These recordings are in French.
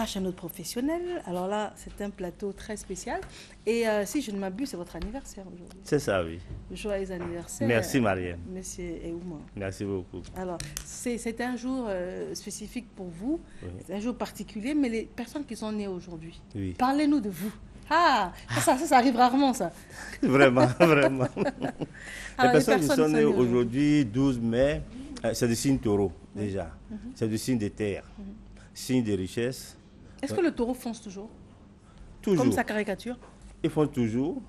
chez notre professionnel. Alors là, c'est un plateau très spécial. Et si je ne m'abuse, c'est votre anniversaire aujourd'hui. C'est ça, oui. Joyeux anniversaire, Merci, Mariam. monsieur Eouma. Merci beaucoup. Alors, c'est un jour spécifique pour vous, Oui. c'est un jour particulier, mais les personnes qui sont nées aujourd'hui, Oui. parlez-nous de vous. Ah, ça arrive rarement, ça. Vraiment, vraiment. Alors, Les personnes qui sont nées aujourd'hui. aujourd'hui, 12 mai, c'est du signe taureau, déjà. C'est du signe de terre, signe de richesse. Est-ce que le taureau fonce toujours, Toujours. comme sa caricature? Ils font toujours,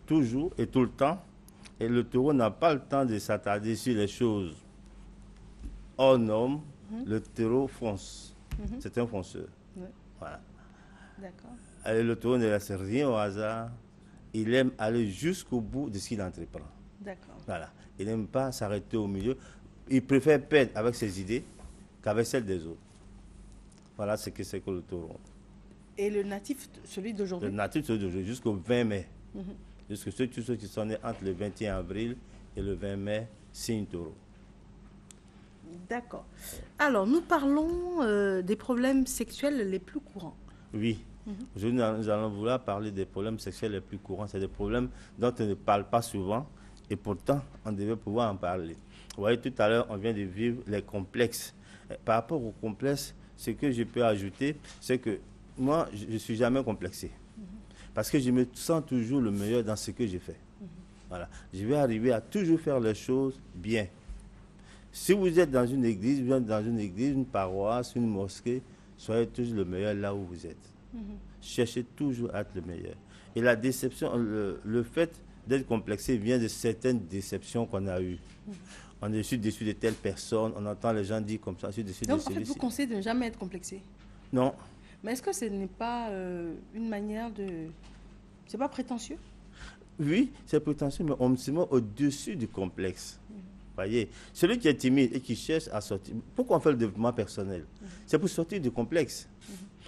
toujours et tout le temps. Et le taureau n'a pas le temps de s'attarder sur les choses hors normes. Le taureau fonce. C'est un fonceur. Oui. Voilà. D'accord. Et le taureau ne laisse rien au hasard. Il aime aller jusqu'au bout de ce qu'il entreprend. D'accord. Voilà. Il n'aime pas s'arrêter au milieu. Il préfère perdre avec ses idées qu'avec celles des autres. Voilà ce que c'est que le taureau. Et le natif, celui Le d'aujourd'hui? natif, c'est d'aujourd'hui jusqu'au 20 mai. Jusque tous ceux qui sont nés entre le 21 avril et le 20 mai, signe taureau. D'accord. Alors, nous parlons des problèmes sexuels les plus courants. Oui. Aujourd'hui, nous allons vouloir parler des problèmes sexuels les plus courants. C'est des problèmes dont on ne parle pas souvent et pourtant, on devait pouvoir en parler. Vous voyez, tout à l'heure, on vient de vivre les complexes. Par rapport aux complexes, ce que je peux ajouter, c'est que moi, je ne suis jamais complexé. Parce que je me sens toujours le meilleur dans ce que je fais. Voilà. Je vais arriver à toujours faire les choses bien. Si vous êtes dans une église, vous êtes dans une église, une paroisse, une mosquée, soyez toujours le meilleur là où vous êtes. Cherchez toujours à être le meilleur. Et la déception, le fait d'être complexé vient de certaines déceptions qu'on a eues. On est déçu de telle personne, on entend les gens dire comme ça, je suis déçu de Donc, en fait, celui-ci. vous conseillez de ne jamais être complexé. Non. Mais est-ce que ce n'est pas une manière de... C'est pas prétentieux? Oui, c'est prétentieux, mais on se met au-dessus du complexe. Voyez, celui qui est timide et qui cherche à sortir. Pourquoi on fait le développement personnel? C'est pour sortir du complexe.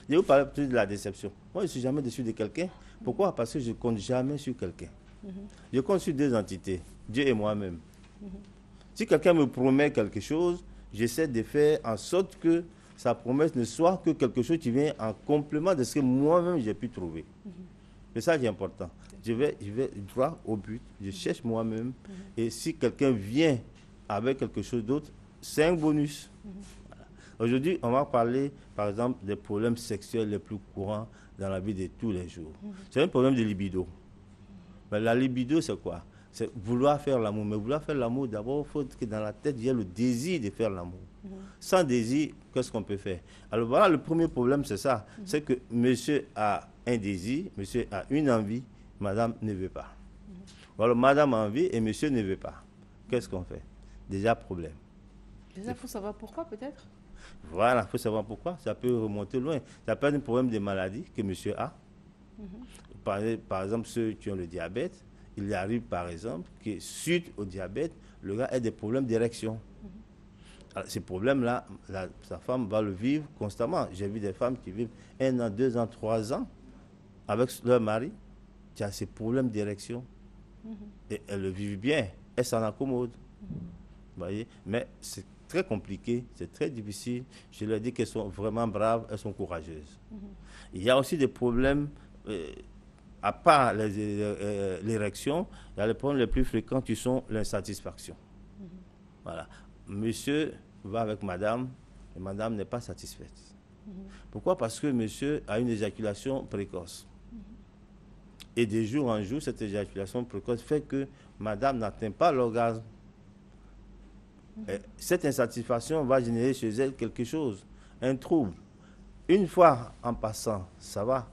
Je vais vous parler plus de la déception. Moi, je ne suis jamais déçu de quelqu'un. Pourquoi? Parce que je ne compte jamais sur quelqu'un. Je compte sur deux entités, Dieu et moi-même. Si quelqu'un me promet quelque chose, j'essaie de faire en sorte que sa promesse ne soit que quelque chose qui vient en complément de ce que moi-même j'ai pu trouver. C'est ça qui est important. Je vais droit au but, je cherche moi-même. Et si quelqu'un vient avec quelque chose d'autre, c'est un bonus. Voilà. Aujourd'hui, on va parler, par exemple, des problèmes sexuels les plus courants dans la vie de tous les jours. C'est un problème de libido. Mais la libido, c'est quoi? C'est vouloir faire l'amour. Mais vouloir faire l'amour, d'abord, il faut que dans la tête, il y ait le désir de faire l'amour. Sans désir, qu'est-ce qu'on peut faire? Alors voilà, le premier problème, c'est ça. C'est que monsieur a un désir, monsieur a une envie, madame ne veut pas. Alors madame a envie et monsieur ne veut pas. Qu'est-ce qu'on fait? Déjà problème. Déjà, il faut savoir pourquoi, peut-être. Voilà, il faut savoir pourquoi. Ça peut remonter loin. Ça peut être un problème de maladie que monsieur a. Par exemple, ceux qui ont le diabète, il arrive par exemple que suite au diabète, le gars ait des problèmes d'érection. Alors, ces problèmes-là, sa femme va le vivre constamment. J'ai vu des femmes qui vivent 1 an, 2 ans, 3 ans avec leur mari qui a ces problèmes d'érection. Et elles le vivent bien. Elles s'en accommodent. Voyez? Mais c'est très compliqué, c'est très difficile. Je leur dis qu'elles sont vraiment braves, elles sont courageuses. Il y a aussi des problèmes, à part l'érection, il y a les problèmes les plus fréquents qui sont l'insatisfaction. Voilà. Monsieur va avec madame et madame n'est pas satisfaite. Pourquoi? Parce que monsieur a une éjaculation précoce. Et de jour en jour, cette éjaculation précoce fait que madame n'atteint pas l'orgasme. Cette insatisfaction va générer chez elle quelque chose, un trouble. Une fois en passant, ça va.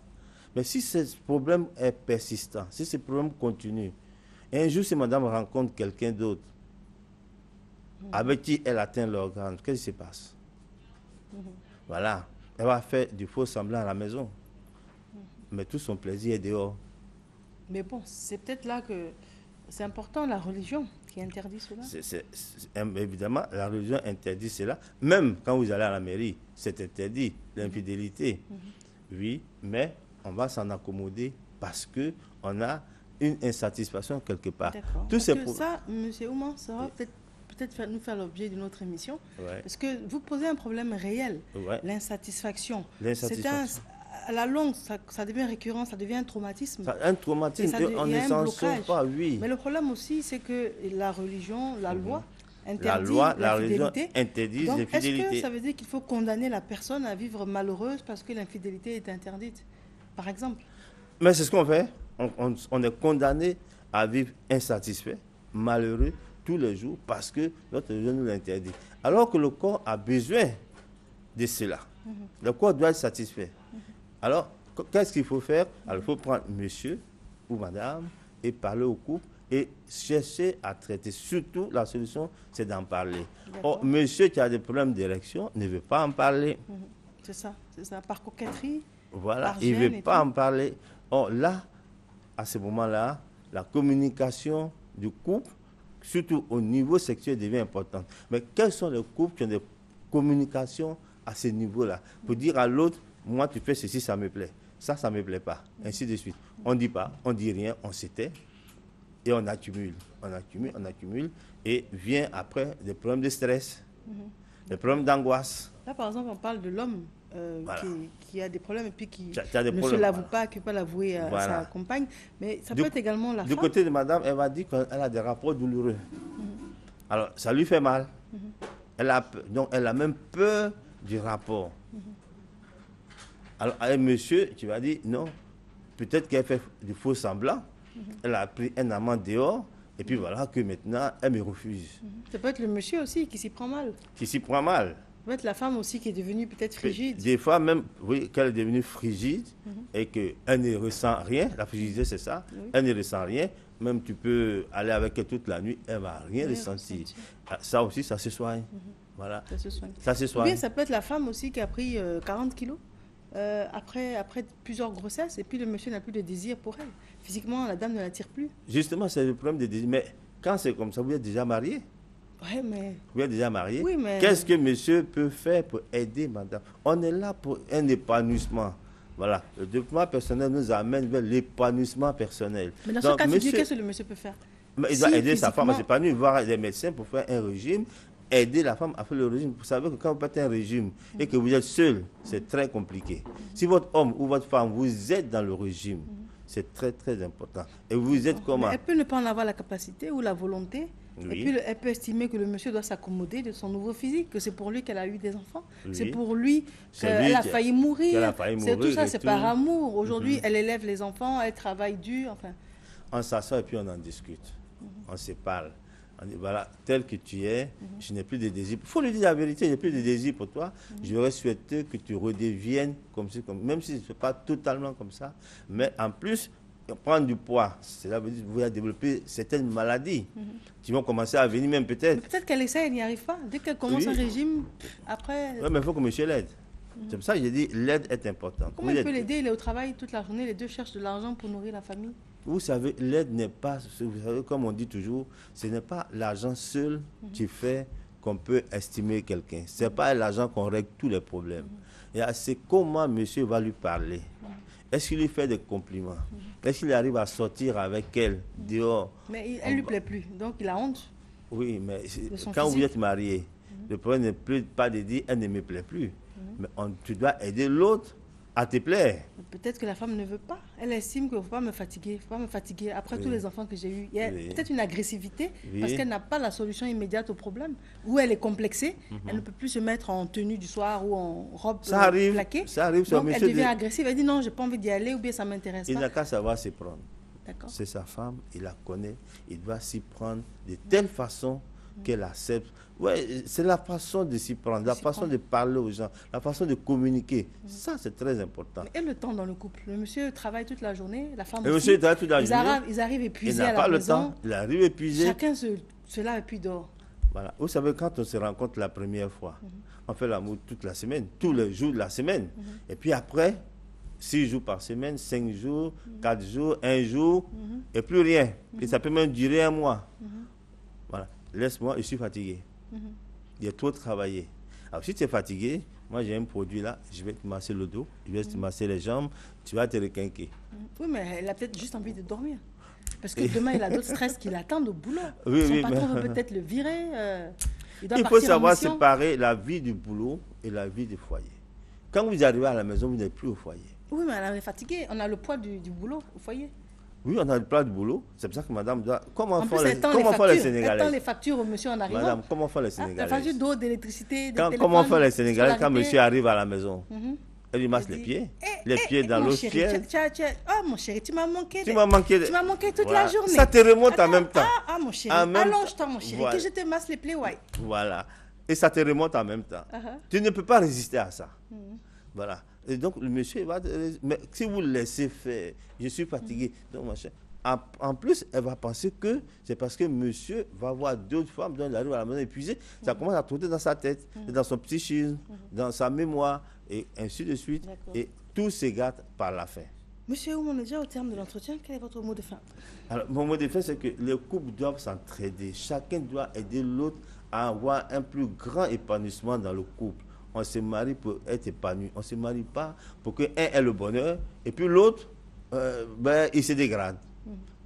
Mais si ce problème est persistant, si ce problème continue, et un jour si madame rencontre quelqu'un d'autre avec qui elle atteint l'organe, qu'est-ce qui se passe? Voilà, elle va faire du faux semblant à la maison. Mais tout son plaisir est dehors. Mais bon, c'est peut-être là que c'est important, la religion qui interdit cela. Évidemment, la religion interdit cela. Même quand vous allez à la mairie, c'est interdit, l'infidélité. Oui, mais on va s'en accommoder parce qu'on a une insatisfaction quelque part. D'accord. Tous Parce ces que ça, M. Ouman, ça va peut-être peut-être nous faire l'objet d'une autre émission. Ouais. Parce que vous posez un problème réel, Ouais. l'insatisfaction. L'insatisfaction. À la longue, ça devient récurrent, ça devient un traumatisme. Un traumatisme, et on Il y ne a un s'en sort blocage. pas, oui. Mais le problème aussi, c'est que la religion, la loi, interdit La religion fidélité. interdit Donc, est-ce que l'infidélité. ça veut dire qu'il faut condamner la personne à vivre malheureuse parce que l'infidélité est interdite, par exemple? Mais c'est ce qu'on fait. On est condamné à vivre insatisfait, malheureux, tous les jours, parce que notre religion nous l'interdit. Alors que le corps a besoin de cela. Le corps doit être satisfait. Alors, qu'est-ce qu'il faut faire? Alors, il faut prendre monsieur ou madame et parler au couple et chercher à traiter. Surtout, la solution, c'est d'en parler. Or, monsieur qui a des problèmes d'érection ne veut pas en parler. C'est ça. Par coquetterie. Voilà, par il ne gêne veut et pas tout. en parler. Or, là, à ce moment-là, la communication du couple, surtout au niveau sexuel, devient importante. Mais quels sont les couples qui ont des communications à ce niveau-là? Pour dire à l'autre, moi, tu fais ceci, ça me plaît. Ça ne me plaît pas. Ainsi de suite. On ne dit pas, on ne dit rien, on s'éteint. Et on accumule. On accumule. Et vient après des problèmes de stress, des problèmes d'angoisse. Là, par exemple, on parle de l'homme Voilà. qui a des problèmes et puis qui Qui a des ne se problèmes, l'avoue voilà. pas, qui ne peut pas l'avouer à Voilà. sa compagne. Mais ça Du- peut être également la Du femme. côté de madame, elle m'a dit qu'elle a des rapports douloureux. Alors, ça lui fait mal. Donc, elle a même peur du rapport. Alors, avec monsieur, tu vas dire, non, peut-être qu'elle fait du faux semblant. Elle a pris un amant dehors. Et puis voilà que maintenant, elle me refuse. Ça peut être le monsieur aussi qui s'y prend mal. Qui s'y prend mal. Ça peut être la femme aussi qui est devenue peut-être frigide. Des fois même, oui, qu'elle est devenue frigide et qu'elle ne ressent rien. La frigidité, c'est ça. Oui. Elle ne ressent rien. Même tu peux aller avec elle toute la nuit, elle ne va rien Rien ressentir. ressentir. Ah, ça aussi, ça se soigne. Voilà. Ça se soigne. Ça se Ou soigne. bien ça peut être la femme aussi qui a pris 40 kilos après plusieurs grossesses et puis le monsieur n'a plus de désir pour elle. Physiquement, la dame ne l'attire plus. Justement, c'est le problème de désir. Mais quand c'est comme ça, vous êtes déjà marié. Ouais, mais Vous êtes déjà marié. Oui, mais- Qu'est-ce que monsieur peut faire pour aider madame? On est là pour un épanouissement. Voilà. Le développement personnel nous amène vers l'épanouissement personnel. Mais dans ce Donc, cas, tu dis monsieur- qu'est-ce que le monsieur peut faire? Mais il doit Si aider sa femme à physiquement- s'épanouir, voir des médecins pour faire un régime, aider la femme à faire le régime. Vous savez que quand vous faites un régime et que vous êtes seul, c'est très compliqué. Si votre homme ou votre femme vous aide dans le régime, c'est très très important. Et vous êtes comment? Mais elle peut ne pas en avoir la capacité ou la volonté. Oui. Et puis elle peut estimer que le monsieur doit s'accommoder de son nouveau physique, que c'est pour lui qu'elle a eu des enfants. Oui. C'est pour lui C'est qu'elle lui a qui- failli mourir. qu'elle a failli C'est tout mourir ça, et c'est tout. par amour. Aujourd'hui, elle élève les enfants, elle travaille dur. Enfin, On s'assoit et puis on en discute. On se parle. On dit, voilà, tel que tu es, je n'ai plus de désir. Il faut lui dire la vérité, je n'ai plus de désir pour toi. J'aurais souhaité que tu redeviennes comme ça, même si ce n'est pas totalement comme ça. Mais en plus, prendre du poids, cela veut dire que vous allez développer certaines maladies qui vont commencer à venir même mais peut-être. peut-être qu'elle essaie, elle n'y arrive pas. Dès qu'elle commence Oui. un régime, après, Oui, mais il faut que monsieur l'aide. C'est pour ça que j'ai dit l'aide est importante. comment il peut l'aider? Il est au travail toute la journée, les deux cherchent de l'argent pour nourrir la famille. Vous savez, l'aide n'est pas, vous savez, comme on dit toujours, ce n'est pas l'argent seul qui fait qu'on peut estimer quelqu'un. Ce n'est pas l'argent qu'on règle tous les problèmes. Et c'est comment monsieur va lui parler. Est-ce qu'il lui fait des compliments? Est-ce qu'il arrive à sortir avec elle dehors? Mais elle lui plaît plus, donc il a honte. Oui, mais De son quand vous physique. êtes marié, le problème n'est plus pas de dire elle ne me plaît plus. Mais tu dois aider l'autre à te plaire. Peut-être que la femme ne veut pas. Elle estime qu'il ne faut pas me fatiguer. Faut pas me fatiguer. Après Oui. tous les enfants que j'ai eus, il y a Oui. peut-être une agressivité Oui. parce qu'elle n'a pas la solution immédiate au problème. Ou elle est complexée. Elle ne peut plus se mettre en tenue du soir ou en robe Ça arrive, plaquée. ça arrive sur Donc elle monsieur devient de- agressive. Elle dit non, j'ai pas envie d'y aller ou bien ça m'intéresse Il pas. n'a qu'à savoir s'y prendre. D'accord. C'est sa femme, il la connaît, il doit s'y prendre de telle façon qu'elle accepte. Ouais, c'est la façon de s'y prendre, la S'y façon prendre. de parler aux gens, la façon de communiquer. Ça, c'est très important. Et le temps dans le couple. Le monsieur travaille toute la journée, la femme Et aussi. monsieur est là toute la Ils journée, arrivent il épuisés n'a à la pas le maison. temps, il arrive épuisé. Chacun se lave et puis dort. Voilà. Vous savez, quand on se rencontre la première fois, on fait l'amour toute la semaine, tous les jours de la semaine. Et puis après, 6 jours par semaine, 5 jours, 4 jours, 1 jour, et plus rien. Et ça peut même durer un mois. Voilà. Laisse-moi, je suis fatigué. Il a trop travaillé. Alors, si tu es fatigué, moi j'ai un produit là, je vais te masser le dos, je vais te masser les jambes, tu vas te requinquer. Oui, mais elle a peut-être juste envie de dormir. Parce que demain, il a d'autres stress qui l'attendent au boulot. Oui, Son oui, patron mais- veut peut-être le virer. Il doit Il faut partir en savoir mission. séparer la vie du boulot et la vie du foyer. Quand vous arrivez à la maison, vous n'êtes plus au foyer. Oui, mais elle est fatiguée. On a le poids du boulot au foyer. Oui, on a le plat de boulot. C'est pour ça que madame doit. Comment En font plus, les, elle tend comment les font les factures. Elle tend Sénégalais? les factures au monsieur en arrivant. Madame, comment font les Ah, la Sénégalais? facture d'eau, d'électricité, de téléphone. Comment font les Sénégalais quand scolarité. monsieur arrive à la maison? Mhm. Elle lui masse Elle les dit, pieds. Eh, Les eh, pieds eh, dans mon l'eau chéri, tiède. Oh, mon chéri, tu m'as manqué. Tu m'as manqué. Tu m'as manqué toute Voilà. la journée. Ça te remonte en Attends, même temps. mon chéri, En même allonge-toi, temps. mon chéri, Voilà. que je te masse les plaies, ouais. Voilà. Et ça te remonte en même temps. Uh-huh. Tu ne peux pas résister à ça. Voilà. Et donc, le monsieur va. Mais si vous le laissez faire, je suis fatigué. Donc, machin. En plus, elle va penser que c'est parce que monsieur va voir d'autres femmes, donc il arrive à la maison épuisé. Ça commence à trotter dans sa tête, dans son psychisme, dans sa mémoire, et ainsi de suite. D'accord. Et tout s'égare par la fin. Monsieur Oum, on est déjà au terme de l'entretien. Quel est votre mot de fin? Alors, mon mot de fin, c'est que les couples doivent s'entraider. Chacun doit aider l'autre à avoir un plus grand épanouissement dans le couple. On se marie pour être épanoui. On ne se marie pas pour qu'un ait le bonheur et puis l'autre, il se dégrade.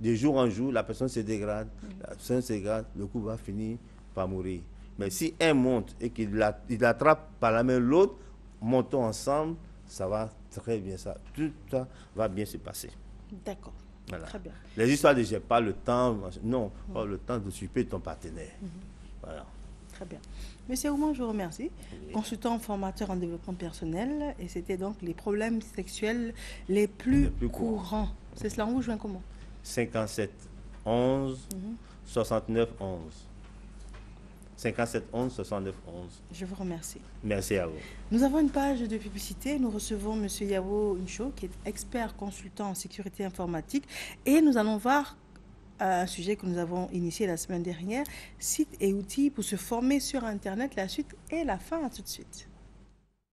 De jour en jour, la personne se dégrade, la personne se dégrade, le couple va finir par mourir. Mais si un monte et qu'il attrape par la main l'autre, montons ensemble, ça va très bien. Tout ça va bien se passer. D'accord. Voilà. Très bien. Les histoires de j'ai pas le temps, non, pas le temps de s'occuper de ton partenaire. Voilà. Très bien. Monsieur Oum, je vous remercie. Consultant formateur en développement personnel. Et c'était donc les problèmes sexuels les plus courants. C'est cela, on vous joint comment? 57 11 69 11. 57 11 69 11. Je vous remercie. Merci à vous. Nous avons une page de publicité. Nous recevons M. Yao Incho, qui est expert consultant en sécurité informatique. Et nous allons voir un sujet que nous avons initié la semaine dernière, sites et outils pour se former sur Internet. La suite et la fin, à tout de suite.